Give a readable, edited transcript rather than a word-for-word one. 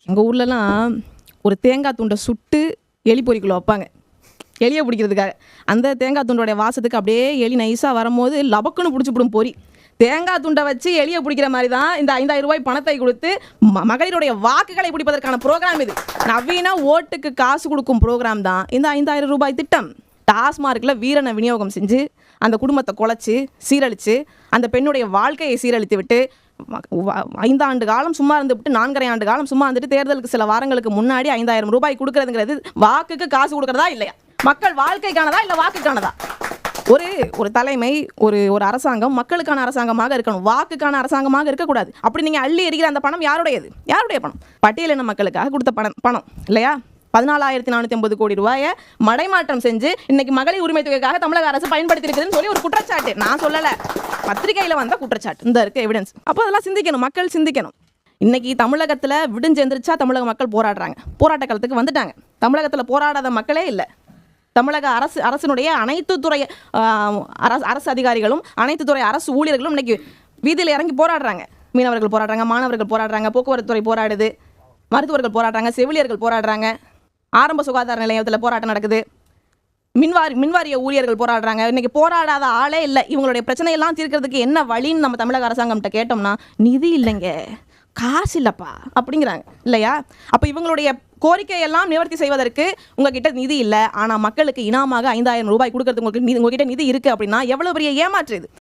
எங்கள் ஊர்லலாம் ஒரு தேங்காய் துண்டை சுட்டு எலி பொறிக்குள்ள வைப்பாங்க, எலியை பிடிக்கிறதுக்காக. அந்த தேங்காய் துண்டோடைய வாசத்துக்கு அப்படியே எலி நைஸாக வரும்போது லபக்குன்னு பிடிச்சிப்பிடும் பொறி. தேங்காய் துண்டை வச்சு எலியை பிடிக்கிற மாதிரி தான் இந்த 5000 ரூபாய் பணத்தை கொடுத்து மகளிருடைய வாக்குகளை பிடிப்பதற்கான ப்ரோக்ராம் இது. நவீன ஓட்டுக்கு காசு கொடுக்கும் ப்ரோக்ராம் தான் இந்த 5000 ரூபாய் திட்டம். டாஸ்மார்க்கில் வீரனை விநியோகம் செஞ்சு அந்த குடும்பத்தை குலைச்சி சீரழித்து அந்த பெண்ணுடைய வாழ்க்கையை சீரழித்து விட்டு 5 ஆண்டு காலம் சும்மா இருந்து விட்டு 4.5 ஆண்டு காலம் சும்மா இருந்துட்டு தேர்தலுக்கு சில வாரங்களுக்கு முன்னாடி 5000 ரூபாய் கொடுக்கறதுங்கிறது வாக்குக்கு காசு கொடுக்கறதா இல்லையா? மக்கள் வாழ்க்கைக்கானதா இல்லை வாக்குக்கானதா? ஒரு தலைமை ஒரு அரசாங்கம் மக்களுக்கான அரசாங்கமாக இருக்கணும், வாக்குக்கான அரசாங்கமாக இருக்கக்கூடாது. அப்படி நீங்கள் அள்ளி எறிகிற அந்த பணம் யாருடையது? யாருடைய பணம்? பட்டியலின மக்களுக்காக கொடுத்த பணம் இல்லையா? 14,450 கோடி ரூபாயை மடைமாற்றம் செஞ்சு இன்னைக்கு மகளிர் உரிமை தொகைக்காக தமிழக அரசு பயன்படுத்தி இருக்குதுன்னு சொல்லி ஒரு குற்றச்சாட்டு. நான் சொல்லலை, பத்திரிகையில் வந்த குற்றச்சாட்டு. இந்த இருக்க எவிடன்ஸ். அப்போ அதெல்லாம் சிந்திக்கணும், மக்கள் சிந்திக்கணும். இன்னைக்கு தமிழகத்தில் விடிஞ்செந்திரிச்சா தமிழக மக்கள் போராடுறாங்க, போராட்ட காலத்துக்கு வந்துட்டாங்க. தமிழகத்தில் போராடாத மக்களே இல்லை. தமிழக அரசினுடைய அனைத்து துறை அரசு அதிகாரிகளும் அனைத்து துறை அரசு ஊழியர்களும் இன்னைக்கு வீதியில் இறங்கி போராடுறாங்க. மீனவர்கள் போராடுறாங்க, மாணவர்கள் போராடுறாங்க, போக்குவரத்து துறை போராடுது, மருத்துவர்கள் போராடுறாங்க, செவிலியர்கள் போராடுறாங்க, ஆரம்ப சுகாதார நிலையத்தில் போராட்டம் நடக்குது, மின்வாரிய ஊழியர்கள் போராடுறாங்க. இன்னைக்கு போராடாத ஆளே இல்லை. இவங்களுடைய பிரச்சனையெல்லாம் தீர்க்கிறதுக்கு என்ன வழின்னு நம்ம தமிழக அரசாங்கம்கிட்ட கேட்டோம்னா நிதி இல்லைங்க, காசு இல்லைப்பா அப்படிங்கிறாங்க இல்லையா? அப்போ இவங்களுடைய கோரிக்கையெல்லாம் நிவர்த்தி செய்வதற்கு உங்ககிட்ட நிதி இல்லை, ஆனால் மக்களுக்கு இனாமாக 5000 ரூபாய் கொடுக்கறதுக்கு உங்ககிட்ட நிதி இருக்குது அப்படின்னா எவ்வளோ பெரிய ஏமாற்று இது.